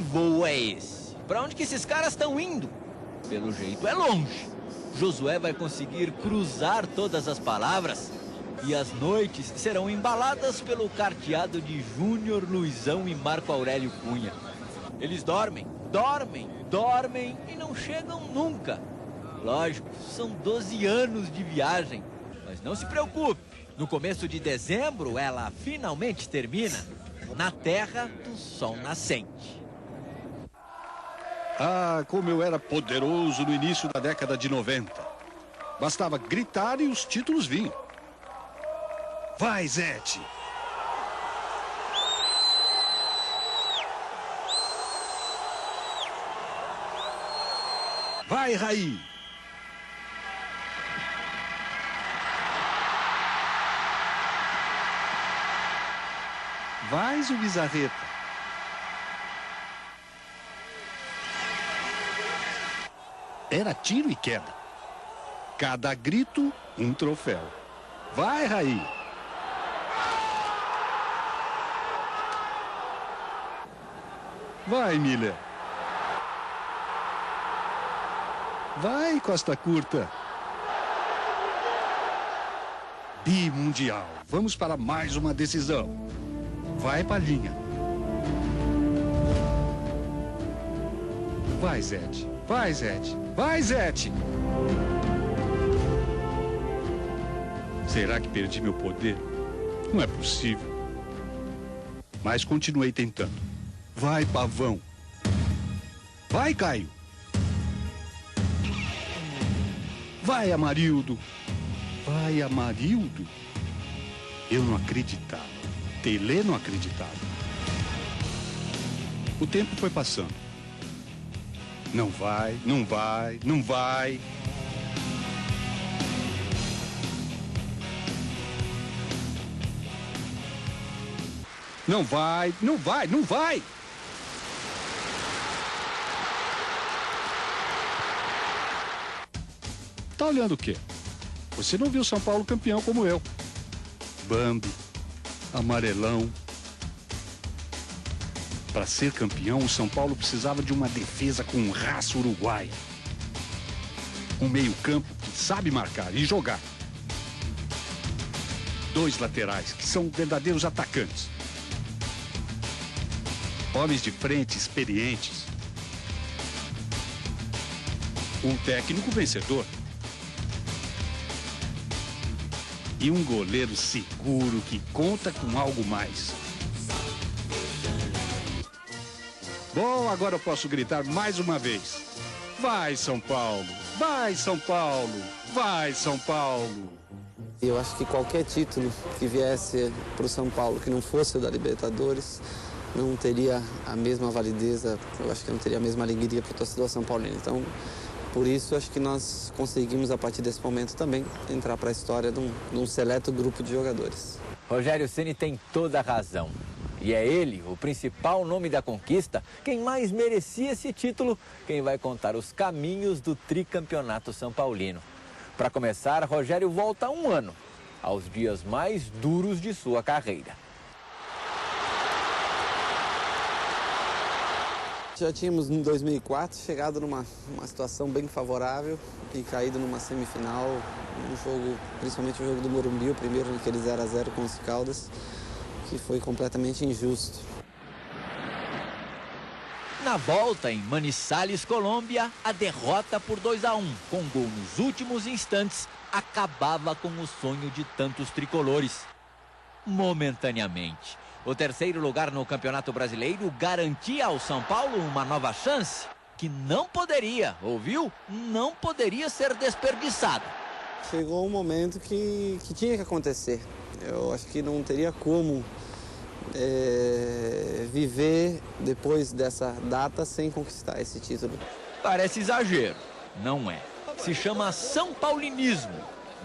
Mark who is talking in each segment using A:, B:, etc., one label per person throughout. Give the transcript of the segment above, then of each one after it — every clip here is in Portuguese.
A: voo é esse? Para onde que esses caras estão indo? Pelo jeito é longe. Josué vai conseguir cruzar todas as palavras e as noites serão embaladas pelo carteado de Júnior, Luizão e Marco Aurélio Cunha. Eles dormem, dormem, dormem e não chegam nunca. Lógico, são 12 anos de viagem, mas não se preocupe. No começo de dezembro, ela finalmente termina na terra do sol nascente.
B: Ah, como eu era poderoso no início da década de 90. Bastava gritar e os títulos vinham. Vai, Zete! Vai, Raí! Vai, Zubizarreta! Era tiro e queda. Cada grito, um troféu. Vai, Raí! Vai, Miller! Vai, Costa Curta! Bimundial. Vamos para mais uma decisão. Vai, Palhinha. Vai, Zete. Vai, Zete. Vai, Zete. Será que perdi meu poder? Não é possível. Mas continuei tentando. Vai, Pavão. Vai, Caio. Vai, Amarildo. Vai, Amarildo. Eu não acreditava. Tele não acreditava. O tempo foi passando. Não vai, não vai, não vai. Não vai, não vai, não vai. Tá olhando o quê? Você não viu São Paulo campeão como eu. Bambi, amarelão. Para ser campeão, o São Paulo precisava de uma defesa com raça uruguaia. Um meio-campo que sabe marcar e jogar. 2 laterais que são verdadeiros atacantes. Homens de frente experientes. Um técnico vencedor. E um goleiro seguro que conta com algo mais. Bom, agora eu posso gritar mais uma vez. Vai, São Paulo! Vai, São Paulo! Vai, São Paulo!
C: Eu acho que qualquer título que viesse para o São Paulo, que não fosse o da Libertadores, não teria a mesma validez, eu acho que não teria a mesma alegria para o torcedor São Paulino. Então, por isso, acho que nós conseguimos, a partir desse momento também, entrar para a história de um seleto grupo de jogadores.
A: Rogério Ceni tem toda a razão. E é ele, o principal nome da conquista, quem mais merecia esse título, quem vai contar os caminhos do tricampeonato são paulino. Para começar, Rogério volta 1 ano, aos dias mais duros de sua carreira.
C: Já tínhamos, em 2004, chegado numa situação bem favorável e caído numa semifinal, um jogo, principalmente o jogo do Morumbi, o primeiro naquele 0-0 com os Caldas, que foi completamente injusto.
A: Na volta, em Manizales, Colômbia, a derrota por 2-1, com gol nos últimos instantes, acabava com o sonho de tantos tricolores. Momentaneamente. O terceiro lugar no Campeonato Brasileiro garantia ao São Paulo uma nova chance que não poderia, ouviu? Não poderia ser desperdiçada.
C: Chegou um momento que tinha que acontecer. Eu acho que não teria como viver depois dessa data sem conquistar esse título.
A: Parece exagero, não é. Se chama São Paulinismo.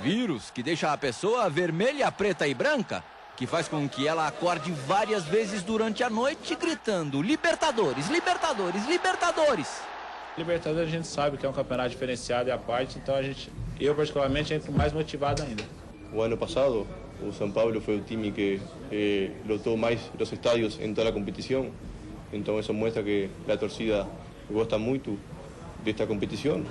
A: Vírus que deixa a pessoa vermelha, preta e branca, que faz com que ela acorde várias vezes durante a noite gritando Libertadores, Libertadores, Libertadores.
D: Libertadores a gente sabe que é um campeonato diferenciado e à parte, então eu particularmente entro mais motivado ainda.
E: O ano passado, o São Paulo foi o time que lotou mais os estádios em toda a competição Então isso mostra que a torcida gosta muito desta competição.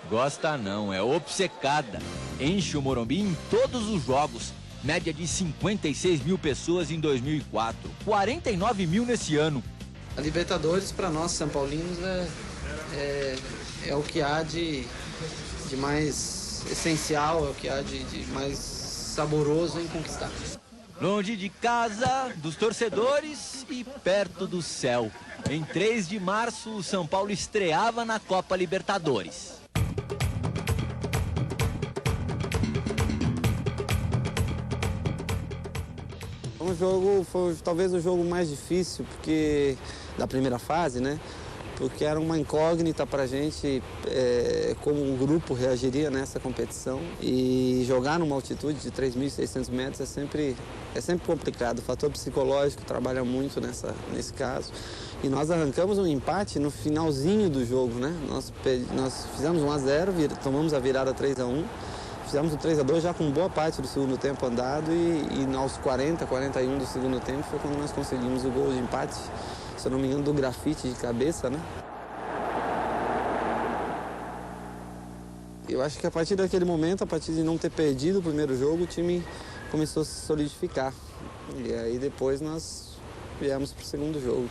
A: Gosta não, é obcecada. Enche o Morumbi em todos os jogos. Média de 56 mil pessoas em 2004, 49 mil nesse ano.
C: A Libertadores, para nós, São Paulinos, é o que há de mais essencial, é o que há de mais saboroso em conquistar.
A: Longe de casa, dos torcedores e perto do céu. Em 3 de março, o São Paulo estreava na Copa Libertadores.
C: O jogo foi talvez o jogo mais difícil da primeira fase, né? Porque era uma incógnita para a gente como um grupo reagiria nessa competição. E jogar numa altitude de 3.600 metros é sempre complicado. O fator psicológico trabalha muito nesse caso. E nós arrancamos um empate no finalzinho do jogo, né? Nós fizemos 1-0, tomamos a virada 3-1. Fizemos o 3-2 já com boa parte do segundo tempo andado e aos 40, 41 do segundo tempo foi quando nós conseguimos o gol de empate, se eu não me engano, do Grafite de cabeça, né? Eu acho que a partir daquele momento, a partir de não ter perdido o primeiro jogo, o time começou a se solidificar. E aí depois nós viemos para o segundo jogo.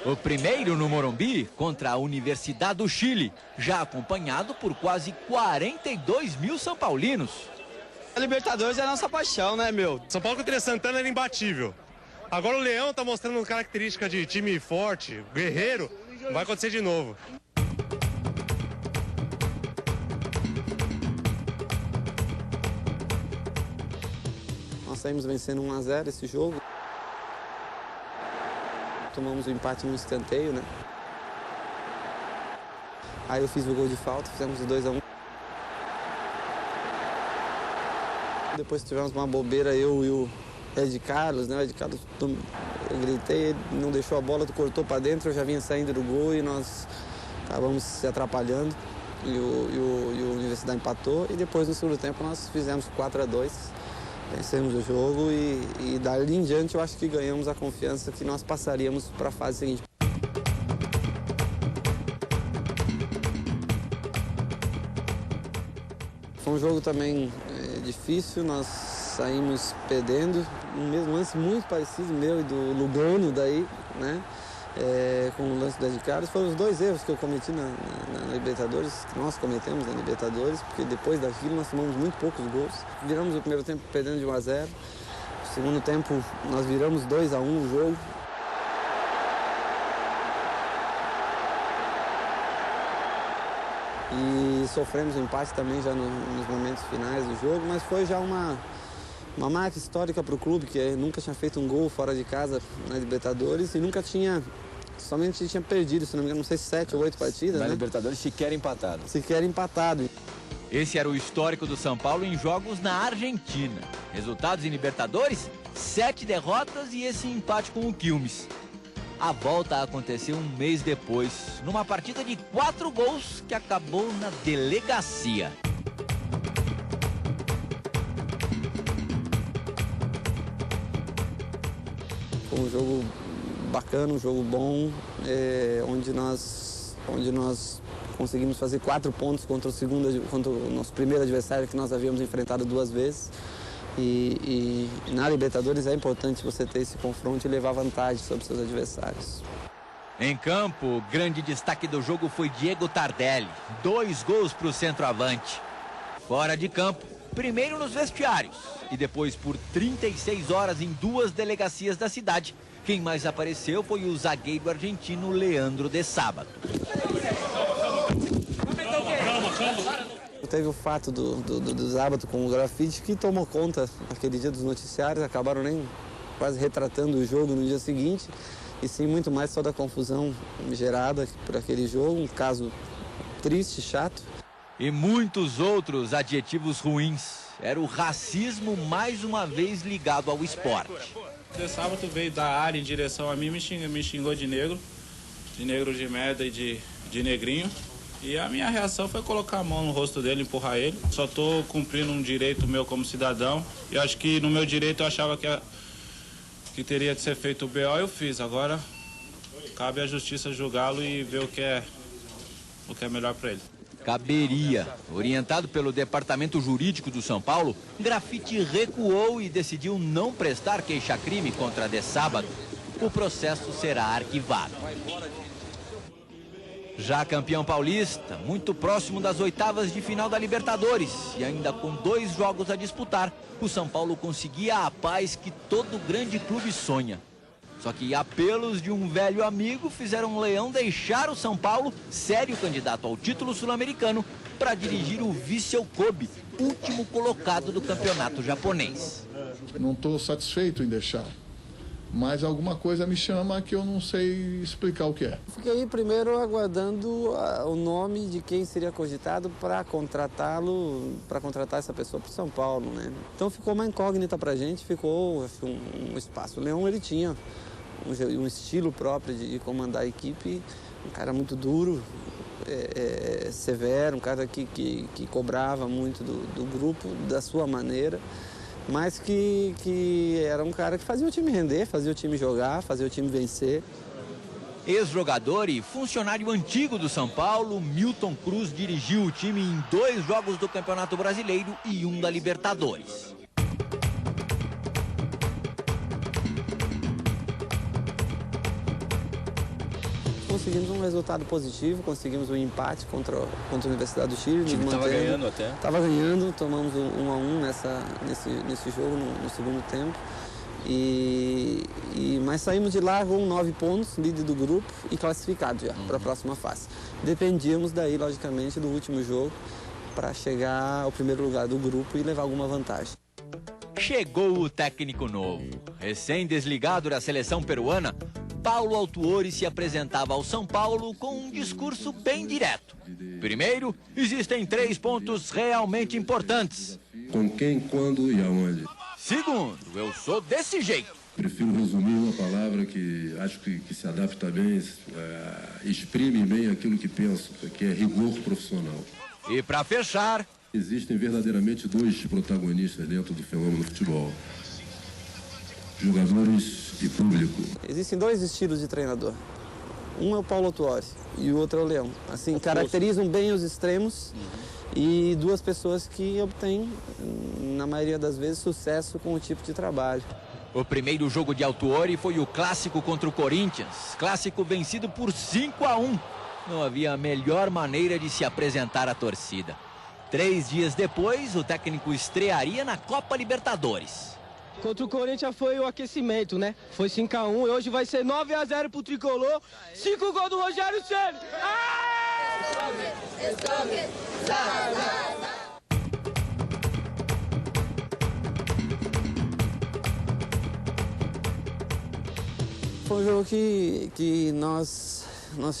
A: O primeiro no Morumbi contra a Universidade do Chile, já acompanhado por quase 42 mil São Paulinos.
F: A Libertadores é a nossa paixão, né, meu?
G: São Paulo contra Santana era imbatível. Agora o Leão tá mostrando uma característica de time forte, guerreiro. Vai acontecer de novo.
C: Nós saímos vencendo 1-0 esse jogo. Tomamos o empate no escanteio, né? Aí eu fiz o gol de falta, fizemos o 2-1. Depois tivemos uma bobeira, eu e o Ed Carlos, né? O Ed Carlos, eu gritei, ele não deixou a bola, cortou para dentro, eu já vinha saindo do gol e nós acabamos se atrapalhando. E o Universidade empatou e depois no segundo tempo nós fizemos 4-2. Vencemos o jogo e dali em diante eu acho que ganhamos a confiança que nós passaríamos para a fase seguinte. Foi um jogo também difícil, nós saímos perdendo, um mesmo lance muito parecido meu e do Lugano daí, né? Com o lance do Ed Carlos. Foram os dois erros que eu cometi na Libertadores, que nós cometemos na Libertadores, porque depois daquilo nós tomamos muito poucos gols. Viramos o primeiro tempo perdendo de 1-0. No segundo tempo nós viramos 2-1 o jogo. E sofremos um empate também já nos momentos finais do jogo, mas foi já uma marca histórica para o clube, que nunca tinha feito um gol fora de casa na Libertadores e nunca tinha... Somente tinha perdido, se não me engano, não sei, 7 ou 8 partidas,
H: na
C: né?
H: Libertadores sequer empatado.
C: Sequer empatado.
A: Esse era o histórico do São Paulo em jogos na Argentina. Resultados em Libertadores, 7 derrotas e esse empate com o Quilmes. A volta aconteceu um mês depois, numa partida de 4 gols que acabou na delegacia.
C: Foi um jogo bacana, um jogo bom, onde nós conseguimos fazer 4 pontos contra o nosso primeiro adversário que nós havíamos enfrentado 2 vezes. E na Libertadores é importante você ter esse confronto e levar vantagem sobre seus adversários.
A: Em campo, o grande destaque do jogo foi Diego Tardelli. 2 gols para o centroavante. Fora de campo, primeiro nos vestiários e depois por 36 horas em 2 delegacias da cidade. Quem mais apareceu foi o zagueiro argentino Leandro de Sábato.
C: Teve o fato do Sábato com o Grafite que tomou conta naquele dia dos noticiários, acabaram nem quase retratando o jogo no dia seguinte, e sim muito mais só da confusão gerada por aquele jogo, um caso triste, chato.
A: E muitos outros adjetivos ruins. Era o racismo mais uma vez ligado ao esporte.
D: De Sábado veio da área em direção a mim, me xingou de negro de merda e de negrinho. E a minha reação foi colocar a mão no rosto dele, empurrar ele. Só tô cumprindo um direito meu como cidadão. E acho que no meu direito eu achava que teria de ser feito o BO, eu fiz. Agora cabe à justiça julgá-lo e ver o que é melhor para ele.
A: Caberia. Orientado pelo Departamento Jurídico do São Paulo, Grafite recuou e decidiu não prestar queixa-crime contra De Sábado. O processo será arquivado. Já campeão paulista, muito próximo das oitavas de final da Libertadores e ainda com 2 jogos a disputar, o São Paulo conseguia a paz que todo grande clube sonha. Só que apelos de um velho amigo fizeram o Leão deixar o São Paulo, sério candidato ao título sul-americano, para dirigir o Vissel Kobe, último colocado do campeonato japonês.
H: Não estou satisfeito em deixar, mas alguma coisa me chama que eu não sei explicar o que é.
C: Fiquei primeiro aguardando o nome de quem seria cogitado para contratá-lo, para contratar essa pessoa para o São Paulo, né? Então ficou uma incógnita para a gente, ficou um espaço. O Leão, ele tinha um estilo próprio de comandar a equipe, um cara muito duro, severo, um cara que cobrava muito do grupo, da sua maneira, mas que era um cara que fazia o time render, fazia o time jogar, fazia o time vencer.
A: Ex-jogador e funcionário antigo do São Paulo, Milton Cruz dirigiu o time em 2 jogos do Campeonato Brasileiro e 1 da Libertadores.
C: Conseguimos um resultado positivo, conseguimos um empate contra a Universidade do Chile.
F: O time estava ganhando até.
C: Estava ganhando, tomamos 1-1 nesse jogo no segundo tempo. Mas saímos de lá com 9 pontos, líder do grupo e classificado já para a próxima fase. Dependíamos daí, logicamente, do último jogo para chegar ao primeiro lugar do grupo e levar alguma vantagem.
A: Chegou o técnico novo. Recém-desligado da seleção peruana, Paulo Autuori se apresentava ao São Paulo com um discurso bem direto. Primeiro, existem 3 pontos realmente importantes.
I: Com quem, quando e aonde.
A: Segundo, eu sou desse jeito.
I: Prefiro resumir uma palavra que acho que se adapta bem, exprime bem aquilo que penso, que é rigor profissional.
A: E para fechar...
I: Existem verdadeiramente 2 protagonistas dentro do fenômeno futebol. Jogadores e público.
C: Existem 2 estilos de treinador. Um é o Paulo Autuori e o outro é o Leão. Assim, caracterizam bem os extremos e 2 pessoas que obtêm, na maioria das vezes, sucesso com o tipo de trabalho.
A: O primeiro jogo de Autuori foi o clássico contra o Corinthians. Clássico vencido por 5-1. Não havia melhor maneira de se apresentar à torcida. 3 dias depois, o técnico estrearia na Copa Libertadores.
J: Contra o Corinthians foi o aquecimento, né? Foi 5-1 e hoje vai ser 9-0 pro Tricolor. 5 gols do Rogério Ceni.
C: Foi um jogo que nós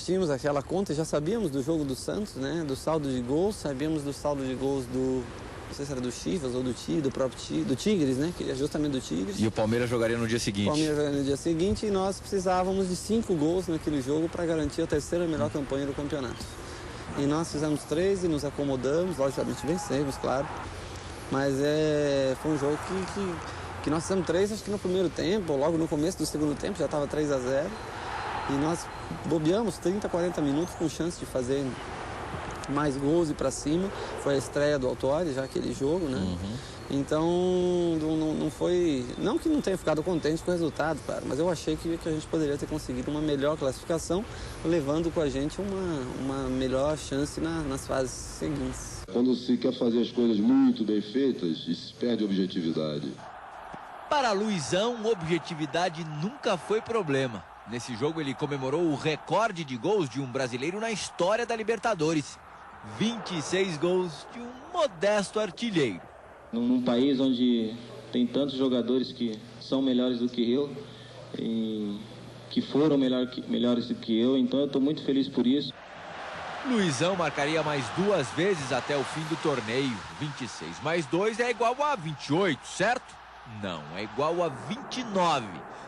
C: tínhamos aquela conta, já sabíamos do jogo do Santos, né? Do saldo de gols, sabíamos do saldo de gols não sei se era do Chivas ou do próprio do Tigres, né? Que é justamente do Tigres.
F: E o Palmeiras jogaria no dia seguinte.
C: O Palmeiras jogaria no dia seguinte e nós precisávamos de 5 gols naquele jogo para garantir a 3ª melhor campanha do campeonato. E nós fizemos 3 e nos acomodamos, logicamente vencemos, claro. Mas foi um jogo que nós fizemos 3, acho que no primeiro tempo, ou logo no começo do segundo tempo, já estava 3-0. E nós bobeamos 30, 40 minutos com chance de fazer mais gols e para cima. Foi a estreia do Autuori, já aquele jogo, né? Então, não foi... Não que não tenha ficado contente com o resultado, claro, mas eu achei que a gente poderia ter conseguido uma melhor classificação, levando com a gente uma melhor chance nas fases seguintes.
I: Quando se quer fazer as coisas muito bem feitas, se perde a objetividade.
A: Para Luizão, objetividade nunca foi problema. Nesse jogo ele comemorou o recorde de gols de um brasileiro na história da Libertadores. 26 gols de um modesto artilheiro.
K: Num país onde tem tantos jogadores que são melhores do que eu e que foram melhores do que eu, então eu estou muito feliz por isso.
A: Luizão marcaria mais 2 vezes até o fim do torneio. 26 mais 2 é igual a 28, certo? Não, é igual a 29.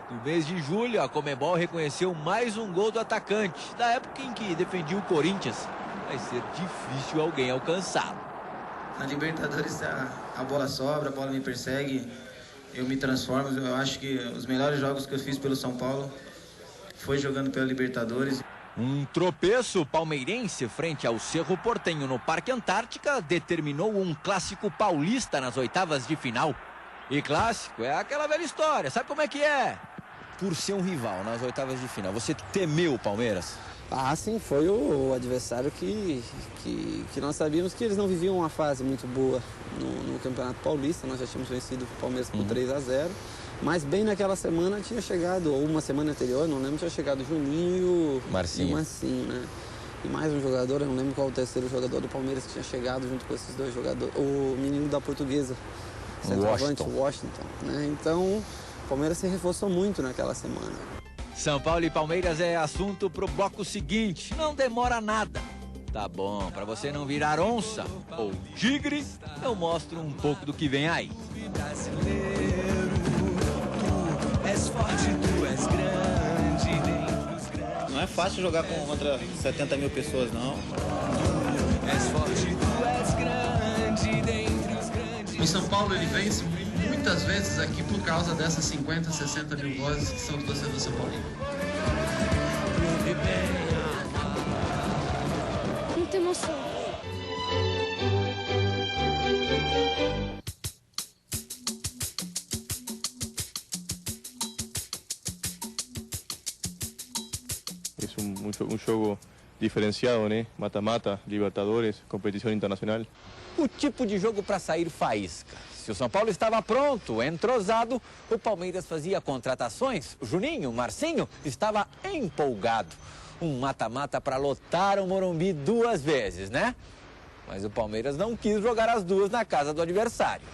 A: No mês de julho, a Conmebol reconheceu mais um gol do atacante, da época em que defendia o Corinthians. Vai ser difícil alguém alcançá-lo.
L: Na Libertadores a bola sobra, a bola me persegue, eu me transformo. Eu acho que os melhores jogos que eu fiz pelo São Paulo foi jogando pela Libertadores.
A: Um tropeço palmeirense frente ao Cerro Porteño no Parque Antártica determinou um clássico paulista nas oitavas de final. E clássico é aquela velha história, sabe como é que é?
F: Por ser um rival nas oitavas de final, você temeu o Palmeiras?
C: Ah, sim, foi o adversário que nós sabíamos que eles não viviam uma fase muito boa no Campeonato Paulista. Nós já tínhamos vencido o Palmeiras por 3-0. Mas bem naquela semana tinha chegado, ou uma semana anterior, não lembro, tinha chegado o Juninho e o Marcinho, né? E mais um jogador, eu não lembro qual o terceiro jogador do Palmeiras que tinha chegado junto com esses dois jogadores. O menino da Portuguesa, centroavante, Washington, né? Então, o Palmeiras se reforçou muito naquela semana.
A: São Paulo e Palmeiras é assunto pro bloco seguinte, não demora nada. Tá bom, pra você não virar onça ou tigre, eu mostro um pouco do que vem aí.
M: Não é fácil jogar contra 70 mil pessoas, não.
L: Em São Paulo ele vence muitas vezes aqui por causa dessas 50, 60 mil vozes que são do torcedor São Paulino.
N: Muita emoção.
E: Um jogo diferenciado, né? Mata-mata, Libertadores, competição internacional.
A: O tipo de jogo para sair faísca. Se o São Paulo estava pronto, entrosado, o Palmeiras fazia contratações. O Juninho, Marcinho, estava empolgado. Um mata-mata para lotar o Morumbi 2 vezes, né? Mas o Palmeiras não quis jogar as duas na casa do adversário.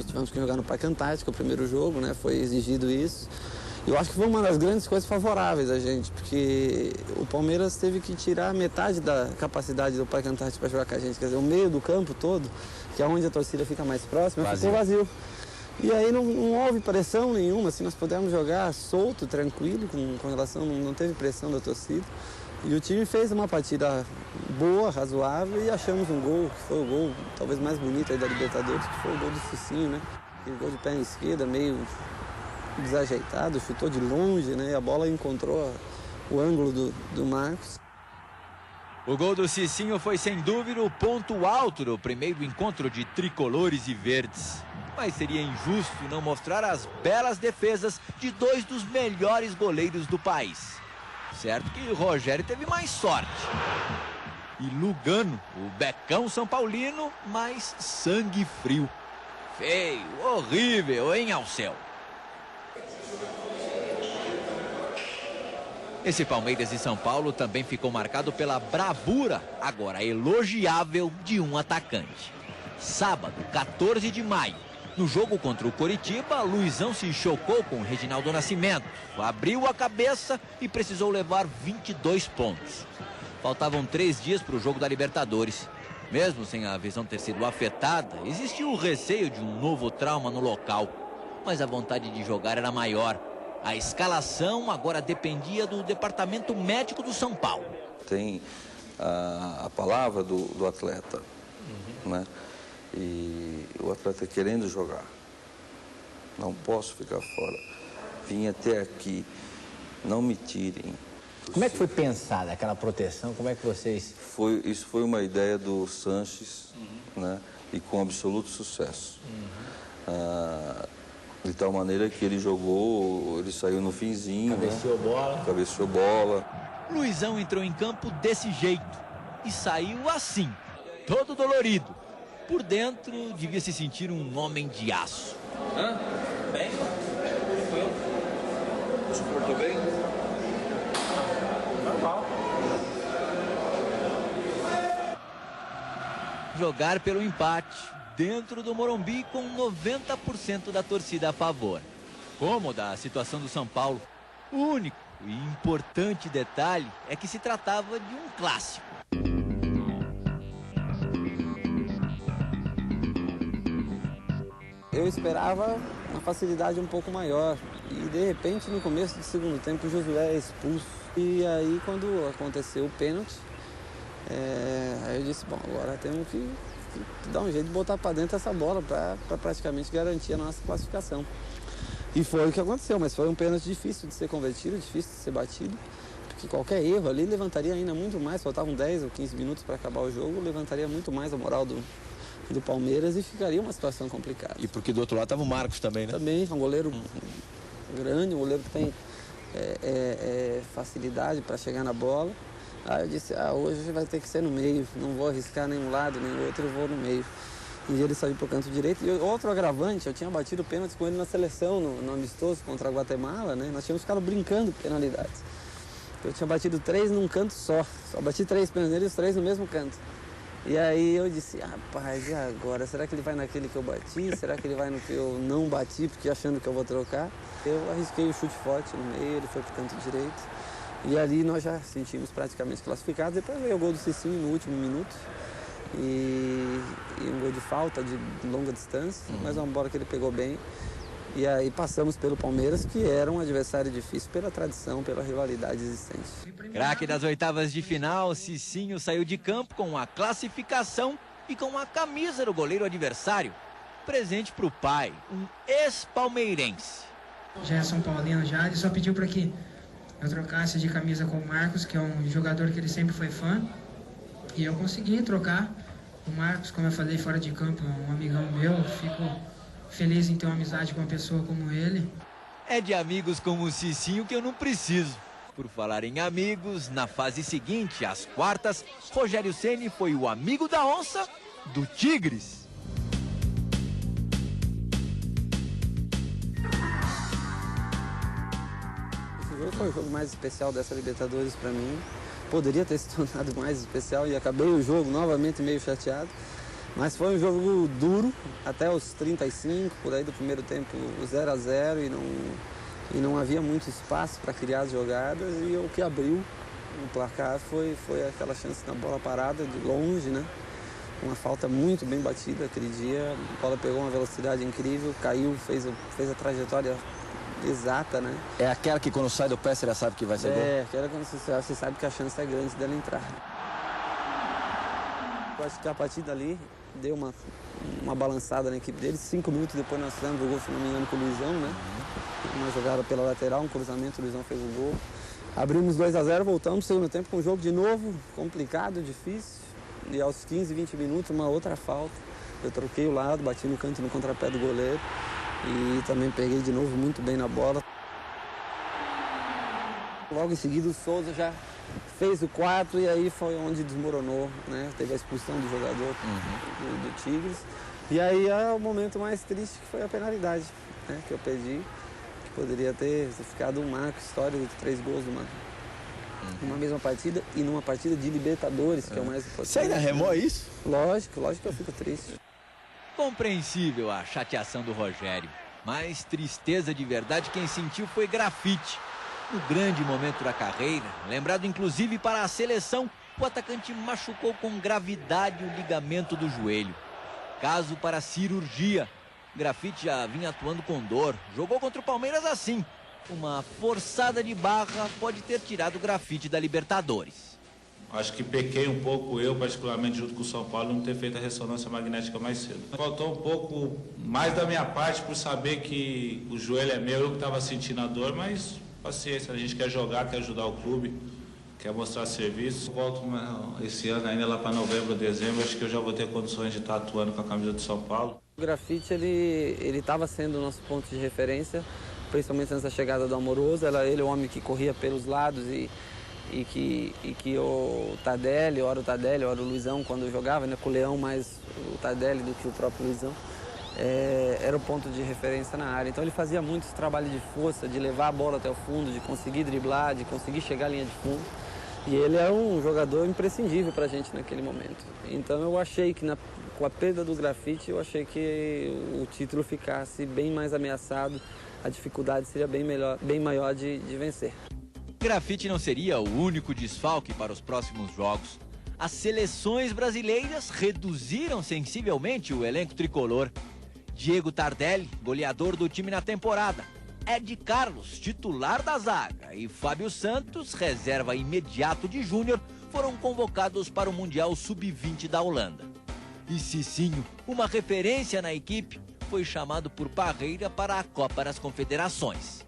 C: Tivemos que jogar no Parque Antártica, o primeiro jogo, né? Foi exigido isso. Eu acho que foi uma das grandes coisas favoráveis a gente, porque o Palmeiras teve que tirar metade da capacidade do Parque Antártica para jogar com a gente. Quer dizer, o meio do campo todo, que é onde a torcida fica mais próxima, ficou vazio. E aí não houve pressão nenhuma, assim, nós pudemos jogar solto, tranquilo, com relação, não teve pressão da torcida. E o time fez uma partida boa, razoável, e achamos um gol, que foi o gol talvez mais bonito aí da Libertadores, que foi o gol do Cicinho, né? Aquele gol de perna esquerda, meio desajeitado, chutou de longe, né? E a bola encontrou o ângulo do Marcos.
A: O gol do Cicinho foi sem dúvida o ponto alto do primeiro encontro de tricolores e verdes. Mas seria injusto não mostrar as belas defesas de dois dos melhores goleiros do país. Certo que o Rogério teve mais sorte. E Lugano, o becão São Paulino, mais sangue frio. Feio, horrível, hein, Alceu? Esse Palmeiras e São Paulo também ficou marcado pela bravura, agora elogiável, de um atacante. Sábado, 14 de maio. No jogo contra o Coritiba, Luizão se chocou com o Reginaldo Nascimento. Abriu a cabeça e precisou levar 22 pontos. Faltavam 3 dias para o jogo da Libertadores. Mesmo sem a visão ter sido afetada, existia o receio de um novo trauma no local. Mas a vontade de jogar era maior. A escalação agora dependia do departamento médico do São Paulo.
O: Tem a palavra do atleta, né? E o atleta querendo jogar. Não posso ficar fora. Vim até aqui. Não me tirem.
P: Como é que foi pensada aquela proteção? Como é que vocês...
O: Isso foi uma ideia do Sanches, né? E com absoluto sucesso. De tal maneira que ele jogou, ele saiu no finzinho.
P: Cabeceou bola.
O: Cabeceou bola.
A: Luizão entrou em campo desse jeito e saiu assim, todo dolorido. Por dentro, devia se sentir um homem de aço.
O: Bem? Suportou bem?
M: Normal.
A: Jogar pelo empate dentro do Morumbi com 90% da torcida a favor. Cômoda a situação do São Paulo. O único e importante detalhe é que se tratava de um clássico.
C: Eu esperava uma facilidade um pouco maior. E, de repente, no começo do segundo tempo, o Josué é expulso. E aí, quando aconteceu o pênalti, aí eu disse, bom, agora temos que que dar um jeito de botar para dentro essa bola para praticamente garantir a nossa classificação. E foi o que aconteceu, mas foi um pênalti difícil de ser convertido, difícil de ser batido, porque qualquer erro ali levantaria ainda muito mais, faltavam 10 ou 15 minutos para acabar o jogo, levantaria muito mais a moral do Palmeiras e ficaria uma situação complicada.
F: E porque do outro lado estava o Marcos também, né?
C: Também, é um goleiro grande, um goleiro que tem facilidade para chegar na bola. Aí eu disse, hoje vai ter que ser no meio, não vou arriscar nenhum lado nem outro, eu vou no meio. E ele saiu para o canto direito. E outro agravante, eu tinha batido pênalti com ele na seleção, no amistoso contra a Guatemala, né? Nós tínhamos ficado brincando penalidades. Eu tinha batido 3 num canto só bati 3 pênaltis nele e os 3 no mesmo canto. E aí eu disse, rapaz, e agora? Será que ele vai naquele que eu bati? Será que ele vai no que eu não bati, porque achando que eu vou trocar? Eu arrisquei o chute forte no meio, ele foi para o canto direito. E ali nós já sentimos praticamente classificados. Depois veio o gol do Cicinho no último minuto. E um gol de falta de longa distância, mas uma bola que ele pegou bem. E aí passamos pelo Palmeiras, que era um adversário difícil pela tradição, pela rivalidade existente.
A: Craque das oitavas de final, Cicinho saiu de campo com a classificação e com a camisa do goleiro adversário. Presente para o pai, um ex-palmeirense.
N: Já é São Paulino já, ele só pediu para que eu trocasse de camisa com o Marcos, que é um jogador que ele sempre foi fã. E eu consegui trocar. O Marcos, como eu falei, fora de campo, é um amigão meu. Fico feliz em ter uma amizade com uma pessoa como ele.
A: É de amigos como o Cicinho que eu não preciso. Por falar em amigos, na fase seguinte, às quartas, Rogério Ceni foi o amigo da onça do Tigres.
C: Esse jogo foi o jogo mais especial dessa Libertadores para mim. Poderia ter se tornado mais especial e acabei o jogo novamente meio chateado. Mas foi um jogo duro, até os 35, por aí do primeiro tempo 0-0 e não havia muito espaço para criar as jogadas. E o que abriu o placar foi aquela chance na bola parada de longe, né? Uma falta muito bem batida aquele dia. A bola pegou uma velocidade incrível, caiu, fez a trajetória exata, né?
F: É aquela que quando sai do pé você já sabe que vai ser gol?
C: É, aquela quando você sabe que a chance é grande dela entrar. Eu acho que a partir dali deu uma balançada na equipe deles. 5 minutos depois nós fizemos o gol, se não me engano, com o Luizão, né? Uma jogada pela lateral, um cruzamento, o Luizão fez o gol. Abrimos 2-0, voltamos no segundo tempo com o jogo de novo, complicado, difícil. E aos 15, 20 minutos, uma outra falta. Eu troquei o lado, bati no canto no contrapé do goleiro. E também peguei de novo muito bem na bola. Logo em seguida o Souza já fez o 4 e aí foi onde desmoronou, né? Teve a expulsão do jogador do Tigres. E aí é o momento mais triste que foi a penalidade, né? Que eu pedi, que poderia ter ficado um marco histórico de 3 gols numa mesma partida e numa partida de Libertadores, que é o mais importante.
F: Você ainda remou isso?
C: Lógico que eu fico triste.
A: Compreensível a chateação do Rogério, mas tristeza de verdade quem sentiu foi Grafite. No grande momento da carreira, lembrado inclusive para a seleção, o atacante machucou com gravidade o ligamento do joelho. Caso para cirurgia. Grafite já vinha atuando com dor, jogou contra o Palmeiras assim. Uma forçada de barra pode ter tirado o Grafite da Libertadores.
D: Acho que pequei um pouco eu, particularmente junto com o São Paulo, não ter feito a ressonância magnética mais cedo. Faltou um pouco mais da minha parte por saber que o joelho é meu, eu que estava sentindo a dor, mas paciência, a gente quer jogar, quer ajudar o clube, quer mostrar serviço. Volto esse ano ainda lá para novembro, dezembro, acho que eu já vou ter condições de estar atuando com a camisa do São Paulo.
C: O Grafite, ele estava sendo o nosso ponto de referência, principalmente antes da chegada do Amoroso. Ele é o homem que corria pelos lados e que o Tardelli, ora o Luizão, quando jogava, né, com o Leão, mais o Tardelli do que o próprio Luizão, era o ponto de referência na área. Então ele fazia muito esse trabalho de força, de levar a bola até o fundo, de conseguir driblar, de conseguir chegar à linha de fundo. E ele é um jogador imprescindível para a gente naquele momento. Então eu achei que com a perda do Grafite, eu achei que o título ficasse bem mais ameaçado, a dificuldade seria bem maior de vencer.
A: Grafite não seria o único desfalque para os próximos jogos. As seleções brasileiras reduziram sensivelmente o elenco tricolor. Diego Tardelli, goleador do time na temporada. Ed Carlos, titular da zaga, e Fábio Santos, reserva imediato de Júnior, foram convocados para o Mundial Sub-20 da Holanda. E Cicinho, uma referência na equipe, foi chamado por Parreira para a Copa das Confederações.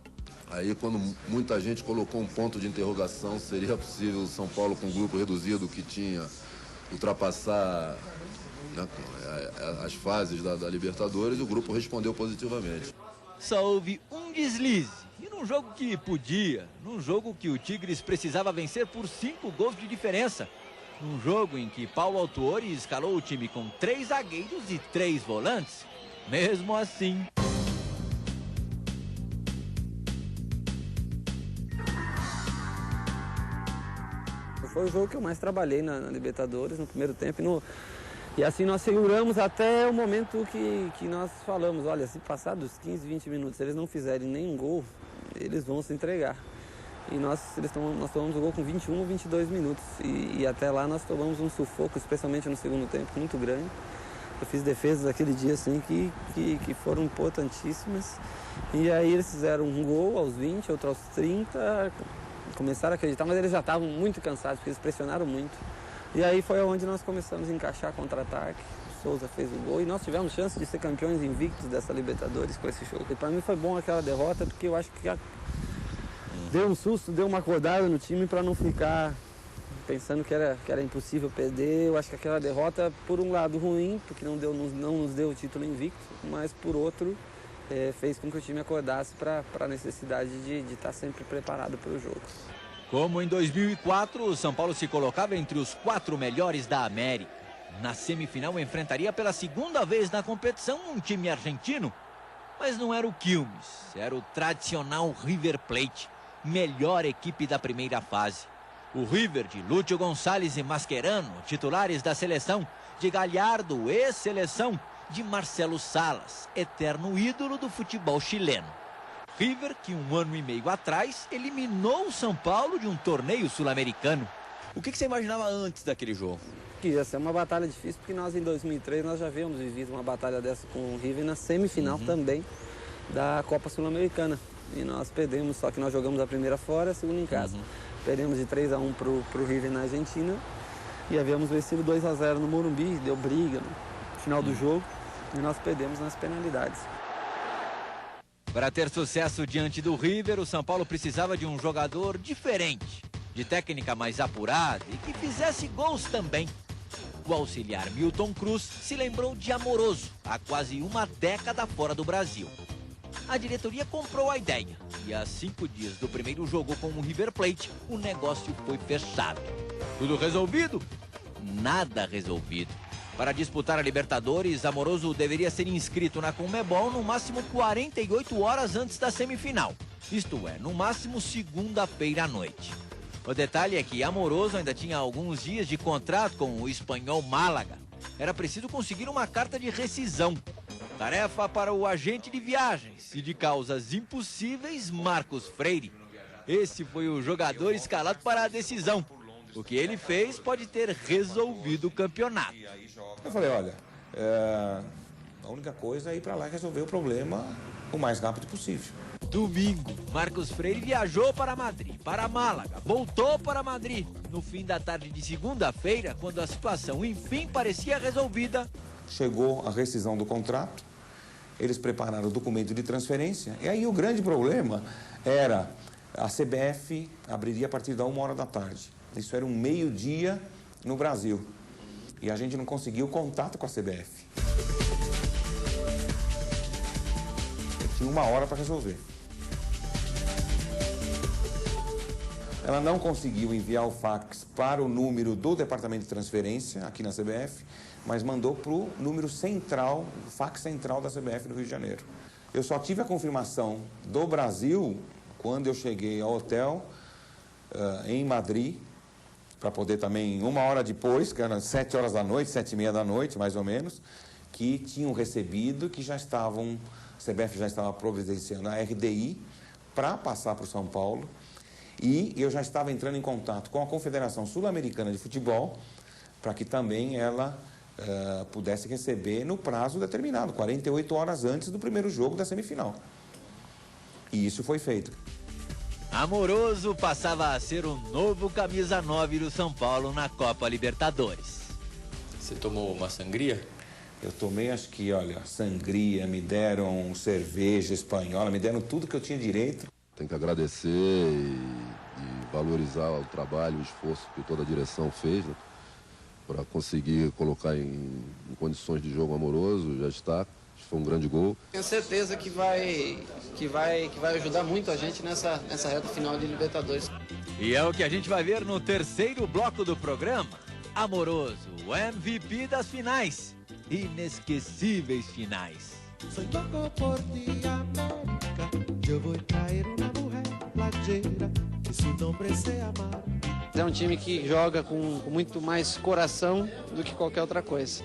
I: Aí, quando muita gente colocou um ponto de interrogação, seria possível o São Paulo, com um grupo reduzido que tinha, ultrapassar, né, as fases da Libertadores, o grupo respondeu positivamente.
A: Só houve um deslize, e num jogo que podia, num jogo que o Tigres precisava vencer por 5 gols de diferença. Num jogo em que Paulo Autuori escalou o time com 3 zagueiros e 3 volantes. Mesmo assim...
C: Foi o jogo que eu mais trabalhei na Libertadores, no primeiro tempo. E assim nós seguramos até o momento que nós falamos, olha, se passar dos 15, 20 minutos, se eles não fizerem nenhum gol, eles vão se entregar. E nós tomamos o gol com 21 ou 22 minutos. E até lá nós tomamos um sufoco, especialmente no segundo tempo, muito grande. Eu fiz defesas aquele dia assim que foram importantíssimas. E aí eles fizeram um gol aos 20, outro aos 30, começaram a acreditar, mas eles já estavam muito cansados, porque eles pressionaram muito. E aí foi onde nós começamos a encaixar contra-ataque. O Souza fez o gol e nós tivemos chance de ser campeões invictos dessa Libertadores com esse jogo. E para mim foi bom aquela derrota, porque eu acho que deu um susto, deu uma acordada no time para não ficar pensando que era impossível perder. Eu acho que aquela derrota, por um lado, ruim, porque não nos deu o título invicto, mas por outro, fez com que o time acordasse para a necessidade de estar sempre preparado para o jogo.
A: Como em 2004, o São Paulo se colocava entre os 4 melhores da América. Na semifinal enfrentaria pela segunda vez na competição um time argentino. Mas não era o Quilmes, era o tradicional River Plate, melhor equipe da primeira fase. O River de Lúcio Gonçalves e Mascherano, titulares da seleção, de Galhardo, ex-seleção, de Marcelo Salas, eterno ídolo do futebol chileno. River que 1 ano e meio atrás eliminou o São Paulo de um torneio sul-americano.
F: O que você imaginava antes daquele jogo?
C: Que ia ser uma batalha difícil, porque nós em 2003 nós já havíamos vivido uma batalha dessa com o River na semifinal também da Copa Sul-Americana. E nós perdemos, só que nós jogamos a primeira fora, a segunda em casa. Perdemos de 3-1 pro River na Argentina e havíamos vencido 2-0 no Morumbi, deu briga no final do jogo e nós perdemos nas penalidades.
A: Para ter sucesso diante do River, o São Paulo precisava de um jogador diferente, de técnica mais apurada e que fizesse gols também. O auxiliar Milton Cruz se lembrou de Amoroso, há quase uma década fora do Brasil. A diretoria comprou a ideia e a 5 dias do primeiro jogo com o River Plate, o negócio foi fechado. Tudo resolvido? Nada resolvido. Para disputar a Libertadores, Amoroso deveria ser inscrito na Conmebol no máximo 48 horas antes da semifinal. Isto é, no máximo segunda-feira à noite. O detalhe é que Amoroso ainda tinha alguns dias de contrato com o espanhol Málaga. Era preciso conseguir uma carta de rescisão. Tarefa para o agente de viagens e de causas impossíveis, Marcos Freire. Esse foi o jogador escalado para a decisão. O que ele fez pode ter resolvido o campeonato.
Q: Eu falei, olha, a única coisa é ir para lá e resolver o problema o mais rápido possível.
A: Domingo, Marcos Freire viajou para Madrid, para Málaga, voltou para Madrid. No fim da tarde de segunda-feira, quando a situação enfim parecia resolvida...
Q: Chegou a rescisão do contrato, eles prepararam o documento de transferência, e aí o grande problema era a CBF abriria a partir da 1h da tarde. Isso era um meio-dia no Brasil. E a gente não conseguiu contato com a CBF. Eu tinha 1 hora para resolver. Ela não conseguiu enviar o fax para o número do departamento de transferência, aqui na CBF, mas mandou para o número central, o fax central da CBF no Rio de Janeiro. Eu só tive a confirmação do Brasil quando eu cheguei ao hotel em Madrid, para poder também, 1 hora depois, que eram 7 horas da noite, 7h30 da noite, mais ou menos, que tinham recebido, que já estavam, a CBF já estava providenciando a RDI para passar para o São Paulo, e eu já estava entrando em contato com a Confederação Sul-Americana de Futebol, para que também ela pudesse receber no prazo determinado, 48 horas antes do primeiro jogo da semifinal. E isso foi feito.
A: Amoroso passava a ser o novo camisa 9 do São Paulo na Copa Libertadores.
F: Você tomou uma sangria?
Q: Eu tomei, acho que, olha, sangria, me deram cerveja espanhola, me deram tudo que eu tinha direito.
I: Tem que agradecer e valorizar o trabalho, o esforço que toda a direção fez, né, para conseguir colocar em condições de jogo amoroso. Já está, foi um grande gol.
C: Tenho certeza que vai ajudar muito a gente nessa reta final de Libertadores.
A: E é o que a gente vai ver no terceiro bloco do programa. Amoroso, o MVP das finais. Inesquecíveis finais.
R: Soy loco por ti, América. Eu vou trair uma mulher lajeira que seu nome sea Mar.
C: É um time que joga com muito mais coração do que qualquer outra coisa.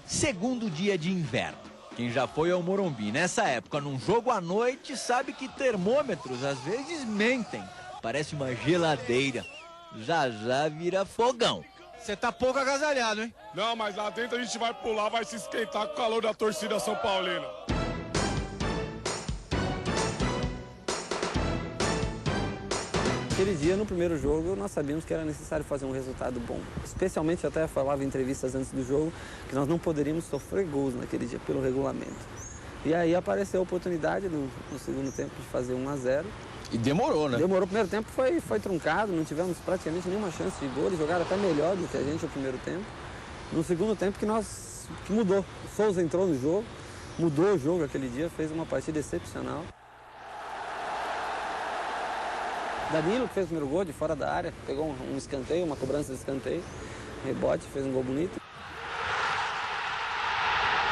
A: Segundo dia de inverno. Quem já foi ao Morumbi nessa época, num jogo à noite, sabe que termômetros às vezes mentem. Parece uma geladeira. Já já vira fogão.
J: Você tá pouco agasalhado, hein?
S: Não, mas lá dentro a gente vai pular, vai se esquentar com o calor da torcida São Paulina.
C: Aquele dia, no primeiro jogo, nós sabíamos que era necessário fazer um resultado bom. Especialmente, até falava em entrevistas antes do jogo, que nós não poderíamos sofrer gols naquele dia pelo regulamento. E aí apareceu a oportunidade no segundo tempo de fazer 1-0.
F: E demorou, né?
C: Demorou. O primeiro tempo foi truncado, não tivemos praticamente nenhuma chance de gol. Eles jogaram até melhor do que a gente no primeiro tempo. No segundo tempo que mudou. O Souza entrou no jogo, mudou o jogo aquele dia, fez uma partida excepcional. Danilo, que fez o primeiro gol de fora da área, pegou um escanteio, uma cobrança de escanteio, rebote, fez um gol bonito.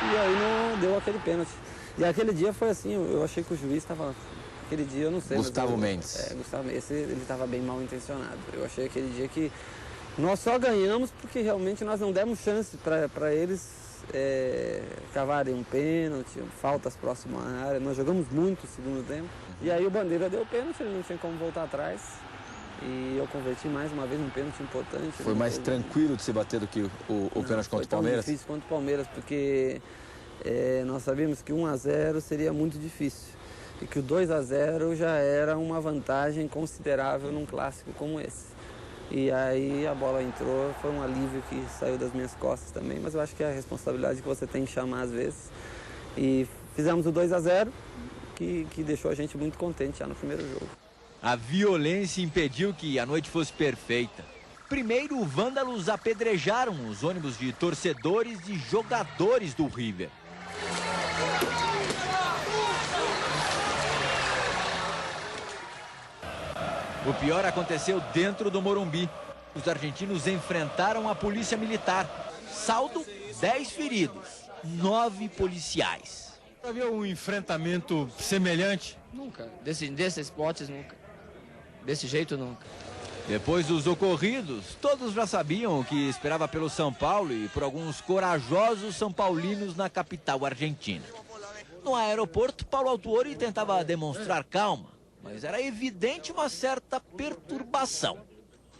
C: E aí não deu aquele pênalti. E aquele dia foi assim, eu achei que o juiz estava... Aquele dia eu não sei...
F: Gustavo Mendes.
C: Gustavo Mendes, ele estava bem mal intencionado. Eu achei aquele dia que nós só ganhamos porque realmente nós não demos chance para eles cavarem um pênalti, faltas próximas à área. Nós jogamos muito no segundo tempo. E aí o Bandeira deu pênalti, ele não tinha como voltar atrás. E eu converti mais uma vez um pênalti importante.
F: Foi mais tranquilo de se bater do que o pênalti contra o Palmeiras?
C: Foi difícil contra o Palmeiras, porque nós sabíamos que 1-0 seria muito difícil. E que o 2-0 já era uma vantagem considerável num clássico como esse. E aí a bola entrou, foi um alívio que saiu das minhas costas também, mas eu acho que é a responsabilidade que você tem que chamar às vezes. E fizemos o 2-0, que deixou a gente muito contente já no primeiro jogo.
A: A violência impediu que a noite fosse perfeita. Primeiro, vândalos apedrejaram os ônibus de torcedores e jogadores do River. O pior aconteceu dentro do Morumbi. Os argentinos enfrentaram a polícia militar. Saldo, 10 feridos, 9 policiais.
J: Já viu um enfrentamento semelhante?
C: Nunca. Desses esportes, nunca. Desse jeito, nunca.
A: Depois dos ocorridos, todos já sabiam o que esperava pelo São Paulo e por alguns corajosos são paulinos na capital argentina. No aeroporto, Paulo Autuori tentava demonstrar calma, mas era evidente uma certa perturbação.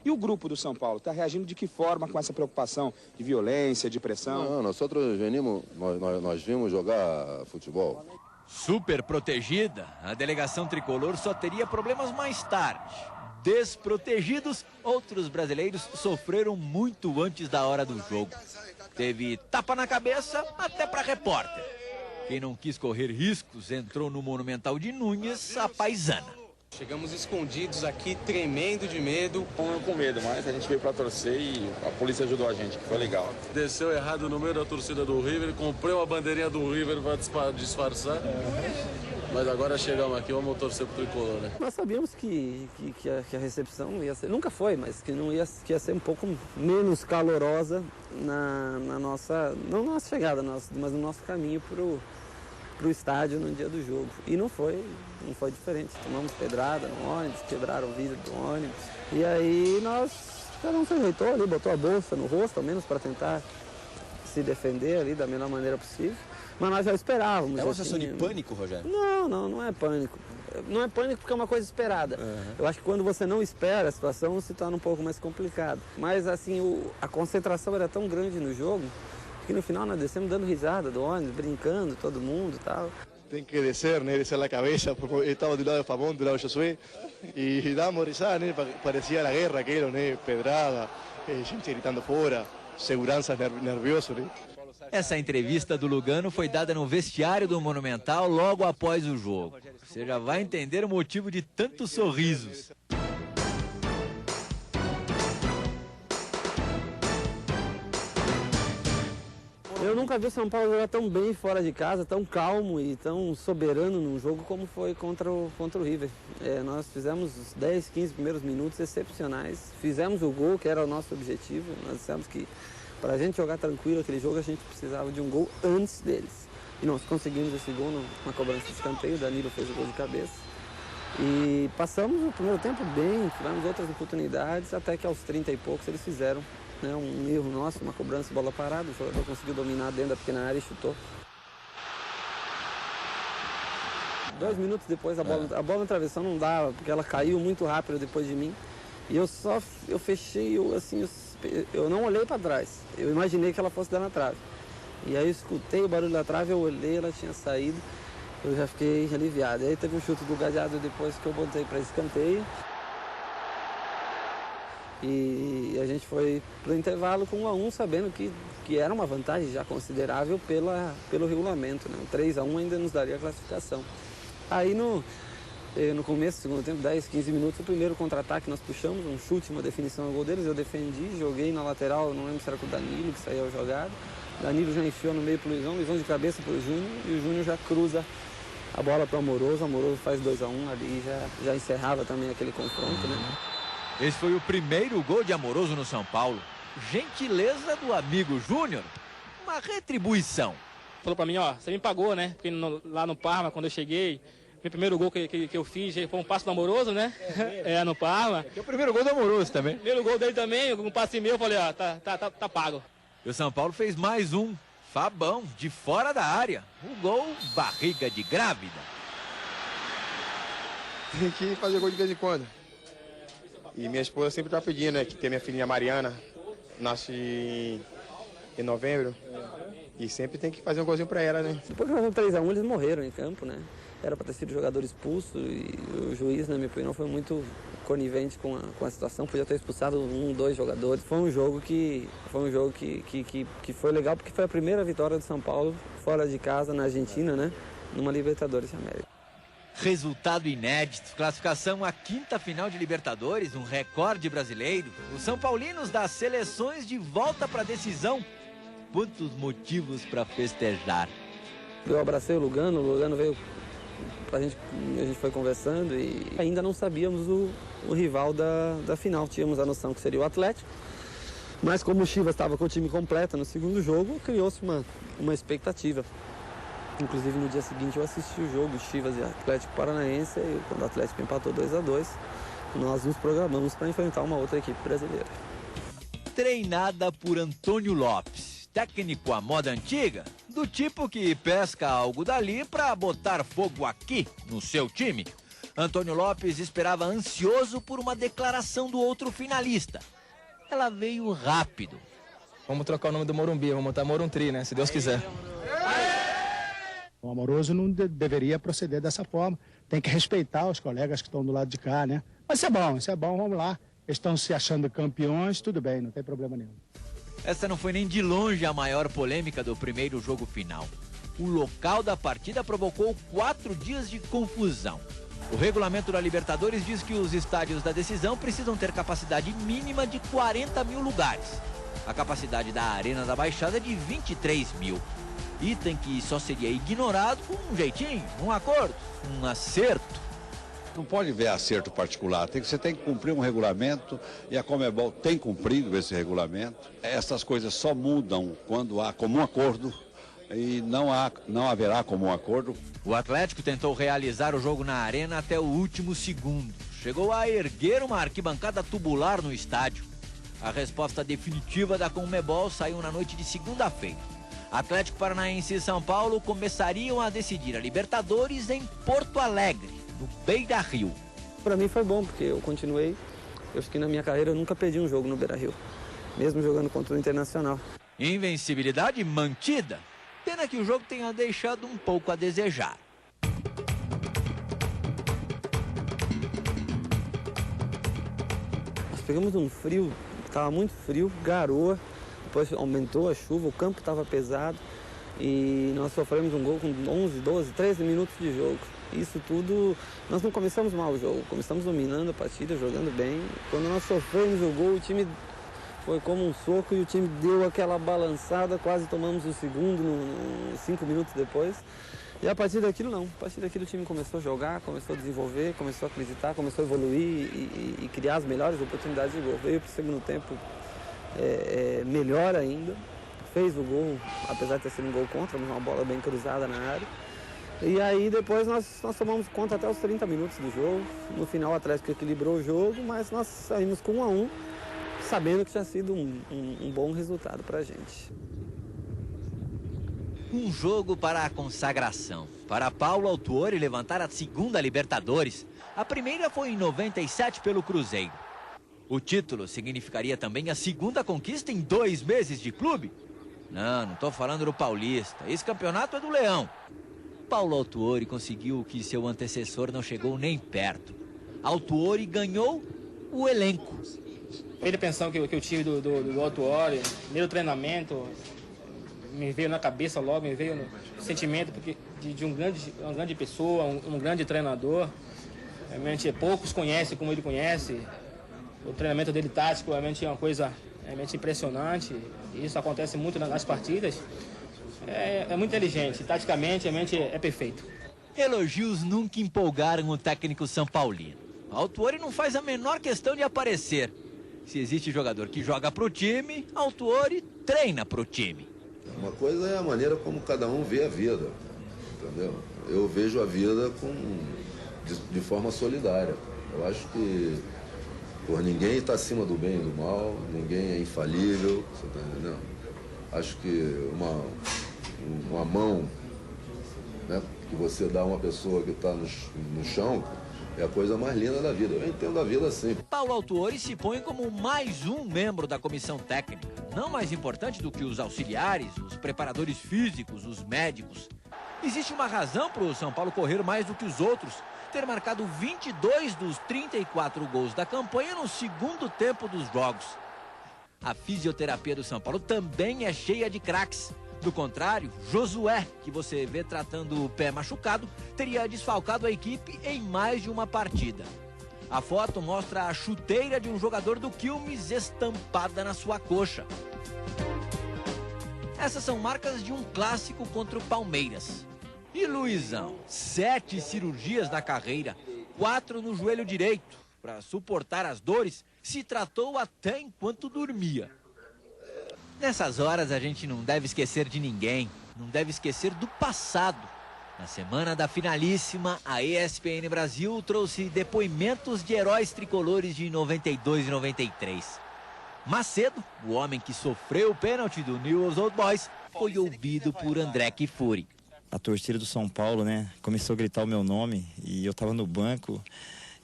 T: E o grupo do São Paulo está reagindo de que forma com essa preocupação de violência, de pressão?
I: Não, nós vimos jogar futebol.
A: Super protegida, a delegação tricolor só teria problemas mais tarde. Desprotegidos, outros brasileiros sofreram muito antes da hora do jogo. Teve tapa na cabeça até para repórter. Quem não quis correr riscos entrou no Monumental de Núñez, a paisana.
U: Chegamos escondidos aqui, tremendo de medo.
S: Com medo, mas a gente veio pra torcer e a polícia ajudou a gente, que foi legal. Desceu errado no meio da torcida do River, comprei uma bandeirinha do River pra disfarçar. Mas agora chegamos aqui, vamos torcer pro tricolor, né?
C: Nós sabíamos que a recepção ia ser, nunca foi, mas que ia ser um pouco menos calorosa na nossa, não na nossa chegada, mas no nosso caminho pro estádio no dia do jogo. E não foi diferente. Tomamos pedrada no ônibus, quebraram o vidro do ônibus. E aí cada um se ajeitou ali, botou a bolsa no rosto, ao menos para tentar se defender ali da melhor maneira possível. Mas nós já esperávamos.
F: É uma sensação de pânico, Rogério?
C: Não é pânico. não é pânico porque é uma coisa esperada. Eu acho que quando você não espera, a situação se torna um pouco mais complicada. Mas assim, a concentração era tão grande no jogo que no final nós descemos dando risada do ônibus, brincando, todo mundo e tal.
B: Tem que descer, né? Descer a cabeça, porque eu estava do lado do Fabão, do lado do Josué, e dávamos risada, né? Parecia a guerra aquilo, né? Pedrada, gente gritando fora, segurança nervioso, né?
A: Essa entrevista do Lugano foi dada no vestiário do Monumental logo após o jogo. Você já vai entender o motivo de tantos sorrisos.
C: Eu nunca vi o São Paulo jogar tão bem fora de casa, tão calmo e tão soberano num jogo como foi contra o River. Nós fizemos os 10, 15 primeiros minutos excepcionais. Fizemos o gol, que era o nosso objetivo. Nós dissemos que para a gente jogar tranquilo aquele jogo, a gente precisava de um gol antes deles. E nós conseguimos esse gol numa cobrança de escanteio, o Danilo fez o gol de cabeça. E passamos o primeiro tempo bem, tivemos outras oportunidades, até que aos 30 e poucos eles fizeram, né, um erro nosso, uma cobrança, bola parada, o jogador conseguiu dominar dentro da pequena área e chutou. 2 minutos depois a bola na travessão não dava, porque ela caiu muito rápido depois de mim. E eu fechei, eu não olhei para trás, eu imaginei que ela fosse dar na trave. E aí eu escutei o barulho da trave, eu olhei, ela tinha saído, eu já fiquei aliviado. E aí teve um chute do Galhardo depois que eu botei para escanteio. E a gente foi para o intervalo com 1-1, sabendo que era uma vantagem já considerável pelo regulamento, né? O 3-1 ainda nos daria a classificação. Aí no começo do segundo tempo, 10, 15 minutos, o primeiro contra-ataque nós puxamos, um chute, uma definição ao gol deles, eu defendi, joguei na lateral, não lembro se era com o Danilo que saiu jogado. Danilo já enfiou no meio pro Luizão de cabeça pro Júnior, e o Júnior já cruza a bola pro Amoroso, o Amoroso faz 2-1, ali já encerrava também aquele confronto, né?
A: Esse foi o primeiro gol de Amoroso no São Paulo. Gentileza do amigo Júnior, uma retribuição.
V: Falou pra mim, ó, você me pagou, né? Porque lá no Parma, quando eu cheguei, meu primeiro gol que eu fiz foi um passe do Amoroso, né? No Parma.
A: É o primeiro gol do Amoroso também.
V: Primeiro gol dele também, um passe meu, eu falei, ó, tá pago.
A: E o São Paulo fez mais um, Fabão, de fora da área. O gol, barriga de grávida.
B: Tem que fazer gol de vez em quando. E minha esposa sempre tá pedindo, né, que tem minha filhinha Mariana, nasce em novembro. E sempre tem que fazer um golzinho pra ela, né?
C: Depois que nós fomos 3-1, eles morreram em campo, né? Era para ter sido jogador expulso e o juiz, na minha opinião, foi muito conivente com a situação. Podia ter expulsado 1, 2 jogadores. Foi um jogo que foi legal, porque foi a primeira vitória do São Paulo fora de casa, na Argentina, né? Numa Libertadores de América.
A: Resultado inédito, classificação à 5ª final de Libertadores, um recorde brasileiro. Os São Paulinos das seleções de volta para a decisão. Quantos motivos para festejar.
C: Eu abracei o Lugano veio... A gente foi conversando e ainda não sabíamos o rival da final. Tínhamos a noção que seria o Atlético, mas como o Chivas estava com o time completo no segundo jogo, criou-se uma expectativa. Inclusive no dia seguinte eu assisti o jogo Chivas e Atlético Paranaense, e quando o Atlético empatou 2-2, nós nos programamos para enfrentar uma outra equipe brasileira.
A: Treinada por Antônio Lopes, técnico à moda antiga, do tipo que pesca algo dali para botar fogo aqui no seu time. Antônio Lopes esperava ansioso por uma declaração do outro finalista. Ela veio rápido.
J: Vamos trocar o nome do Morumbi, vamos botar Moruntri, né? Se Deus quiser.
W: O Amoroso não deveria proceder dessa forma. Tem que respeitar os colegas que estão do lado de cá, né? Mas isso é bom, vamos lá. Eles estão se achando campeões, tudo bem, não tem problema nenhum.
A: Essa não foi nem de longe a maior polêmica do primeiro jogo final. O local da partida provocou 4 dias de confusão. O regulamento da Libertadores diz que os estádios da decisão precisam ter capacidade mínima de 40 mil lugares. A capacidade da Arena da Baixada é de 23 mil. Item que só seria ignorado com um jeitinho, um acordo, um acerto.
X: Não pode ver acerto particular, você tem que cumprir um regulamento e a Conmebol tem cumprido esse regulamento. Essas coisas só mudam quando há comum acordo e não haverá comum acordo.
A: O Atlético tentou realizar o jogo na Arena até o último segundo. Chegou a erguer uma arquibancada tubular no estádio. A resposta definitiva da Conmebol saiu na noite de segunda-feira. Atlético Paranaense e São Paulo começariam a decidir a Libertadores em Porto Alegre, no Beira-Rio.
C: Para mim foi bom, porque eu continuei. Eu acho que na minha carreira eu nunca perdi um jogo no Beira-Rio, mesmo jogando contra o Internacional.
A: Invencibilidade mantida. Pena que o jogo tenha deixado um pouco a desejar.
C: Nós pegamos um frio, estava muito frio, garoa, depois aumentou a chuva, o campo estava pesado e nós sofremos um gol com 11, 12, 13 minutos de jogo. Isso tudo, nós não começamos mal o jogo, começamos dominando a partida, jogando bem. Quando nós sofremos o gol, o time foi como um soco e o time deu aquela balançada, quase tomamos o segundo 5 minutos depois. E a partir daquilo não, a partir daquilo o time começou a jogar, começou a desenvolver, começou a acreditar, começou a evoluir e criar as melhores oportunidades de gol. Veio para o segundo tempo melhor ainda, fez o gol, apesar de ter sido um gol contra, uma bola bem cruzada na área. E aí depois nós tomamos conta até os 30 minutos do jogo. No final o Atlético equilibrou o jogo, mas nós saímos com 1-1, sabendo que tinha sido um bom resultado para a gente.
A: Um jogo para a consagração. Para Paulo Autuori levantar a segunda Libertadores. A primeira foi em 97 pelo Cruzeiro. O título significaria também a segunda conquista em 2 meses de clube? Não estou falando do Paulista. Esse campeonato é do Leão. Paulo Autuori conseguiu o que seu antecessor não chegou nem perto. Autuori ganhou o elenco.
V: Ele pensando que o time do Autuori, primeiro treinamento, me veio na cabeça logo, me veio no sentimento de uma grande pessoa, um grande treinador. Realmente poucos conhecem como ele conhece. O treinamento dele tático realmente é uma coisa realmente impressionante. E isso acontece muito nas partidas. É muito inteligente, taticamente, realmente é perfeito.
A: Elogios nunca empolgaram o técnico São Paulino. Autuori não faz a menor questão de aparecer. Se existe jogador que joga pro time, Autuori treina pro time.
I: Uma coisa é a maneira como cada um vê a vida, entendeu? Eu vejo a vida de forma solidária. Eu acho que ninguém está acima do bem e do mal, ninguém é infalível, você está entendendo? Acho que uma mão, né, que você dá a uma pessoa que está no chão é a coisa mais linda da vida. Eu entendo a vida assim.
A: Paulo Autuori se põe como mais um membro da comissão técnica. Não mais importante do que os auxiliares, os preparadores físicos, os médicos. Existe uma razão para o São Paulo correr mais do que os outros. Ter marcado 22 dos 34 gols da campanha no segundo tempo dos jogos. A fisioterapia do São Paulo também é cheia de craques. Do contrário, Josué, que você vê tratando o pé machucado, teria desfalcado a equipe em mais de uma partida. A foto mostra a chuteira de um jogador do Quilmes estampada na sua coxa. Essas são marcas de um clássico contra o Palmeiras. E Luizão, 7 cirurgias na carreira, 4 no joelho direito. Para suportar as dores, se tratou até enquanto dormia. Nessas horas a gente não deve esquecer de ninguém, não deve esquecer do passado. Na semana da finalíssima, a ESPN Brasil trouxe depoimentos de heróis tricolores de 92 e 93. Macedo, o homem que sofreu o pênalti do Newell's Old Boys, foi ouvido por André Kfouri.
G: A torcida do São Paulo, né, começou a gritar o meu nome e eu tava no banco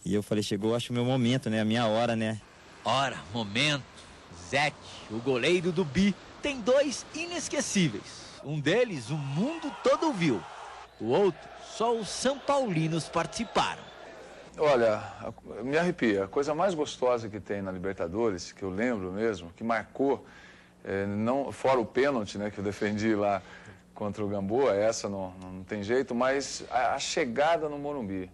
G: e eu falei, chegou, acho o meu momento, né, a minha hora, né.
A: Ora, momento. Zete, o goleiro do Bi, tem 2 inesquecíveis. Um deles o mundo todo viu. O outro, só os São Paulinos participaram.
H: Olha, me arrepia. A coisa mais gostosa que tem na Libertadores, que eu lembro mesmo, que marcou, não, fora o pênalti, né, que eu defendi lá contra o Gamboa, essa não tem jeito, mas a chegada no Morumbi.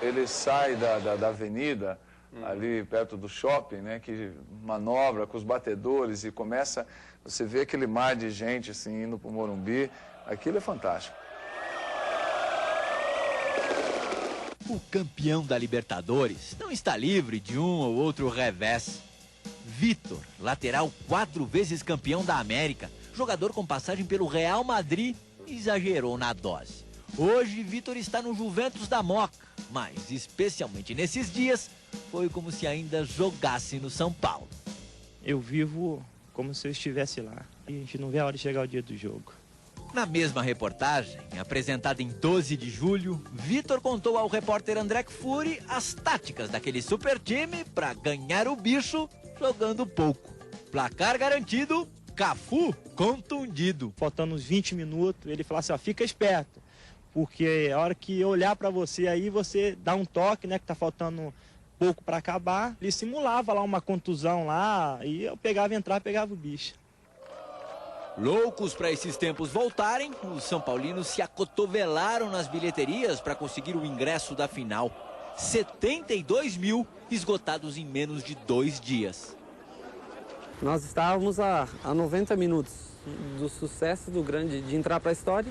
H: Ele sai da avenida, ali perto do shopping, né, que manobra com os batedores e começa, você vê aquele mar de gente assim, indo para o Morumbi, aquilo é fantástico.
A: O campeão da Libertadores não está livre de um ou outro revés. Vitor, lateral 4 vezes campeão da América, jogador com passagem pelo Real Madrid, exagerou na dose. Hoje, Vitor está no Juventus da Moca, mas, especialmente nesses dias, foi como se ainda jogasse no São Paulo.
K: Eu vivo como se eu estivesse lá e a gente não vê a hora de chegar o dia do jogo.
A: Na mesma reportagem, apresentada em 12 de julho, Vitor contou ao repórter André Kfouri as táticas daquele super time para ganhar o bicho jogando pouco. Placar garantido, Cafu contundido.
E: Faltando uns 20 minutos, ele falou assim, ó, fica esperto, porque a hora que eu olhar para você aí, você dá um toque, né, que tá faltando pouco para acabar. Ele simulava lá uma contusão lá, e eu entrava e pegava o bicho.
A: Loucos para esses tempos voltarem, os são paulinos se acotovelaram nas bilheterias para conseguir o ingresso da final. 72 mil esgotados em menos de 2 dias.
C: Nós estávamos a 90 minutos do sucesso do grande, de entrar para a história,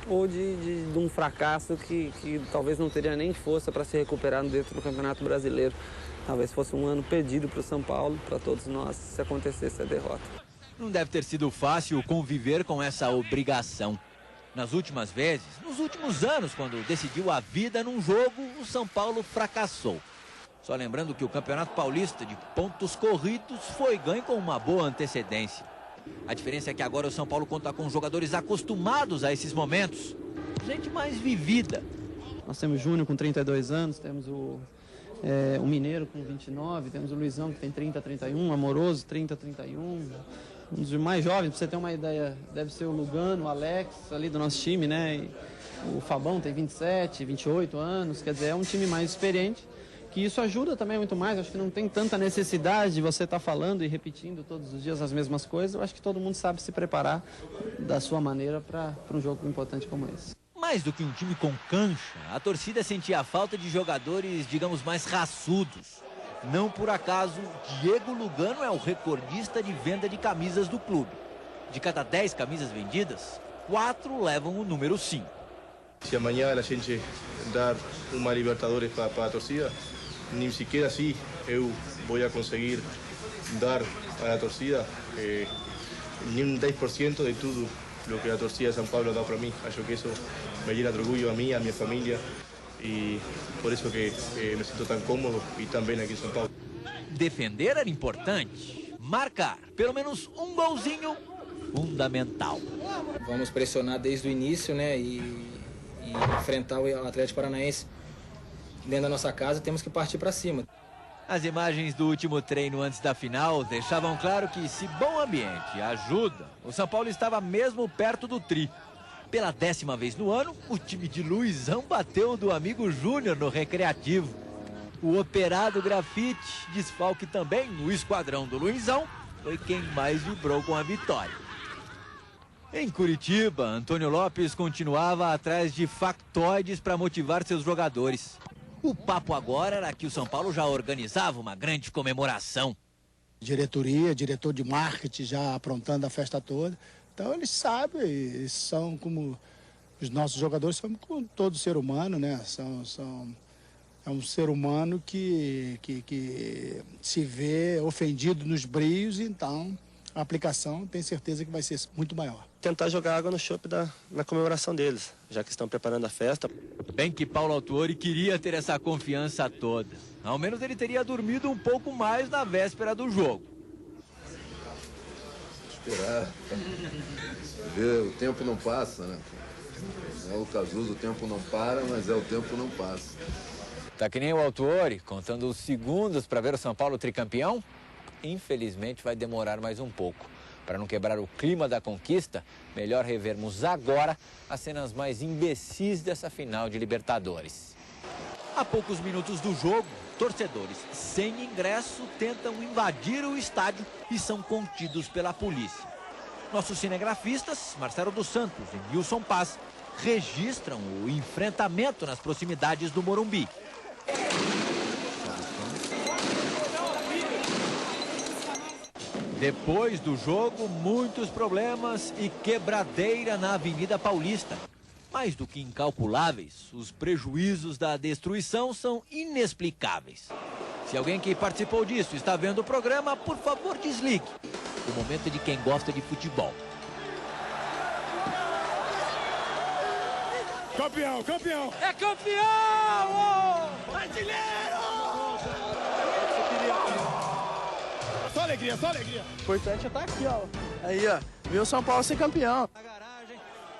C: ou de um fracasso que talvez não teria nem força para se recuperar dentro do Campeonato Brasileiro. Talvez fosse um ano perdido para o São Paulo, para todos nós, se acontecesse a derrota.
A: Não deve ter sido fácil conviver com essa obrigação. Nas últimas vezes, nos últimos anos, quando decidiu a vida num jogo, o São Paulo fracassou. Só lembrando que o Campeonato Paulista de pontos corridos foi ganho com uma boa antecedência. A diferença é que agora o São Paulo conta com jogadores acostumados a esses momentos. Gente mais vivida.
C: Nós temos o Júnior com 32 anos, temos o Mineiro com 29, temos o Luizão que tem 30, 31, Amoroso 30, 31. Um dos mais jovens, pra você ter uma ideia, deve ser o Lugano, o Alex, ali do nosso time, né? E o Fabão tem 27, 28 anos, quer dizer, é um time mais experiente, que isso ajuda também muito mais. Acho que não tem tanta necessidade de você estar falando e repetindo todos os dias as mesmas coisas. Eu acho que todo mundo sabe se preparar da sua maneira para um jogo importante como esse.
A: Mais do que um time com cancha, a torcida sentia a falta de jogadores, digamos, mais raçudos. Não por acaso, Diego Lugano é o recordista de venda de camisas do clube. De cada 10 camisas vendidas, 4 levam o número 5.
B: Se amanhã a gente dar uma Libertadores para a torcida, nem sequer assim eu vou conseguir dar para a torcida nem um 10% de tudo o que a torcida de São Paulo dá para mim. Acho que isso me llena de orgulho a mim, a minha família. E por isso que me sinto tão cômodo e também aqui em São Paulo.
A: Defender era importante. Marcar pelo menos um golzinho, fundamental.
V: Vamos pressionar desde o início, né? E enfrentar o Atlético Paranaense dentro da nossa casa, temos que partir para cima.
A: As imagens do último treino antes da final deixavam claro que, se bom ambiente ajuda, o São Paulo estava mesmo perto do tri. Pela 10ª vez no ano, o time de Luizão bateu o do amigo Júnior no Recreativo. O operado grafite, desfalque também no esquadrão do Luizão, foi quem mais vibrou com a vitória. Em Curitiba, Antônio Lopes continuava atrás de factoides para motivar seus jogadores. O papo agora era que o São Paulo já organizava uma grande comemoração.
W: Diretoria, diretor de marketing já aprontando a festa toda. Então eles sabem, eles são como os nossos jogadores, são como todo ser humano, né? É um ser humano que se vê ofendido nos brios, então a aplicação tem certeza que vai ser muito maior.
E: Tentar jogar água no chope na comemoração deles, já que estão preparando a festa.
A: Bem que Paulo Autuori queria ter essa confiança toda. Ao menos ele teria dormido um pouco mais na véspera do jogo.
I: Esperar. O tempo não passa, né? É o Cazuza, o tempo não para, mas o tempo não passa.
A: Tá que nem o Autuori, contando os segundos para ver o São Paulo tricampeão? Infelizmente vai demorar mais um pouco. Para não quebrar o clima da conquista, melhor revermos agora as cenas mais imbecis dessa final de Libertadores. A poucos minutos do jogo, torcedores sem ingresso tentam invadir o estádio e são contidos pela polícia. Nossos cinegrafistas, Marcelo dos Santos e Nilson Paz, registram o enfrentamento nas proximidades do Morumbi. Depois do jogo, muitos problemas e quebradeira na Avenida Paulista. Mais do que incalculáveis, os prejuízos da destruição são inexplicáveis. Se alguém que participou disso está vendo o programa, por favor, desligue. O momento é de quem gosta de futebol.
K: Campeão, campeão!
J: É campeão! Brasileiro!
K: Só alegria, só alegria.
J: O importante é estar aqui, ó. Aí, ó. Viu o São Paulo ser campeão.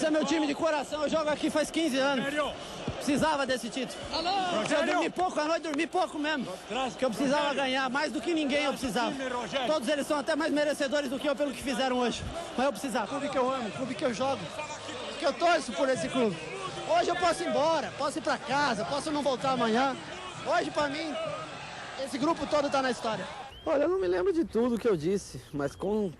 C: Esse é meu time de coração, eu jogo aqui faz 15 anos. Precisava desse título. Eu dormi pouco à noite, dormi pouco mesmo. Porque eu precisava ganhar, mais do que ninguém eu precisava. Todos eles são até mais merecedores do que eu pelo que fizeram hoje. Mas eu precisava.
W: Clube que eu amo, clube que eu jogo, que eu torço por esse clube. Hoje eu posso ir embora, posso ir pra casa, posso não voltar amanhã. Hoje, pra mim, esse grupo todo tá na história.
C: Olha, eu não me lembro de tudo que eu disse, mas com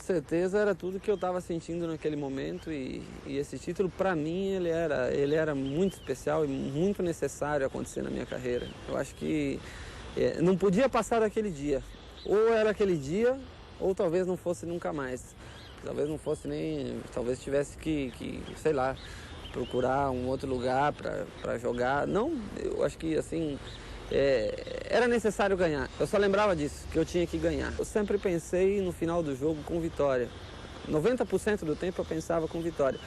C: certeza era tudo que eu estava sentindo naquele momento e esse título, para mim, ele era muito especial e muito necessário acontecer na minha carreira. Eu acho que não podia passar daquele dia. Ou era aquele dia, ou talvez não fosse nunca mais. Talvez não fosse nem... Talvez tivesse que sei lá, procurar um outro lugar para jogar. Não, eu acho que assim... era necessário ganhar. Eu só lembrava disso, que eu tinha que ganhar. Eu sempre pensei no final do jogo com vitória. 90% do tempo eu pensava com vitória.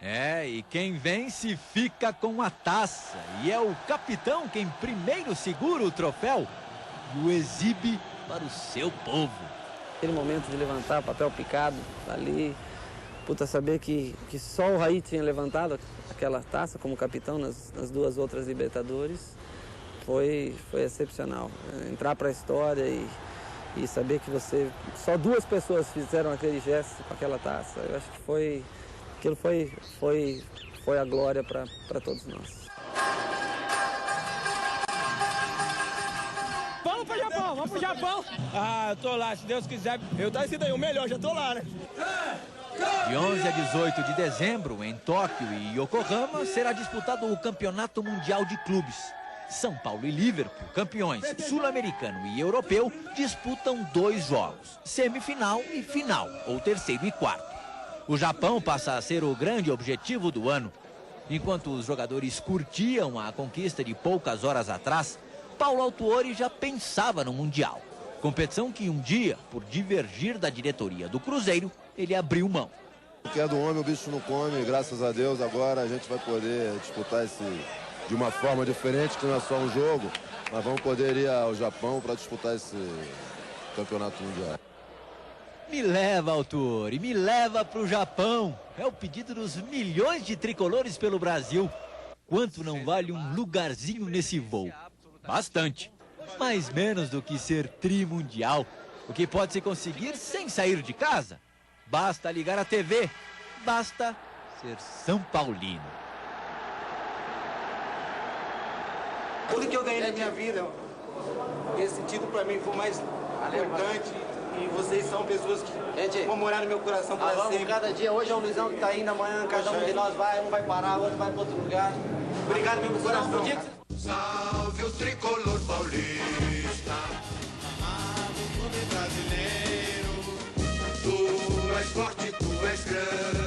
A: E quem vence fica com a taça. E é o capitão quem primeiro segura o troféu e o exibe para o seu povo.
C: Aquele momento de levantar o papel picado ali, saber que só o Raí tinha levantado aquela taça como capitão nas duas outras Libertadores. Foi excepcional. Entrar para a história e saber que só duas pessoas fizeram aquele gesto com aquela taça. Eu acho que aquilo foi a glória para todos nós.
J: Vamos pro Japão, vamos pro Japão.
D: Eu tô lá, se Deus quiser. Eu tô assim daí, o melhor, já tô lá, né?
A: De 11 a 18 de dezembro, em Tóquio e Yokohama, será disputado o Campeonato Mundial de Clubes. São Paulo e Liverpool, campeões sul-americano e europeu, disputam 2 jogos, semifinal e final, ou terceiro e quarto. O Japão passa a ser o grande objetivo do ano. Enquanto os jogadores curtiam a conquista de poucas horas atrás, Paulo Autuori já pensava no Mundial. Competição que um dia, por divergir da diretoria do Cruzeiro, ele abriu mão.
I: O que é do homem, o bicho não come, graças a Deus, agora a gente vai poder disputar de uma forma diferente, que não é só um jogo, mas vamos poder ir ao Japão para disputar esse campeonato mundial.
A: Me leva, Autuori, me leva para o Japão. É o pedido dos milhões de tricolores pelo Brasil. Quanto não vale um lugarzinho nesse voo? Bastante. Mas menos do que ser trimundial. O que pode se conseguir sem sair de casa? Basta ligar a TV. Basta ser São Paulino.
N: Tudo que eu ganhei na minha vida, esse título para mim foi o mais importante. E vocês são pessoas que vão morar no meu coração para sempre.
C: Cada dia, hoje é o Luizão que está indo, amanhã cada um de nós vai, um vai parar, outro vai para outro lugar.
N: Obrigado, meu coração.
R: Salve o tricolor paulista, amado clube brasileiro. Tu és forte, tu és grande.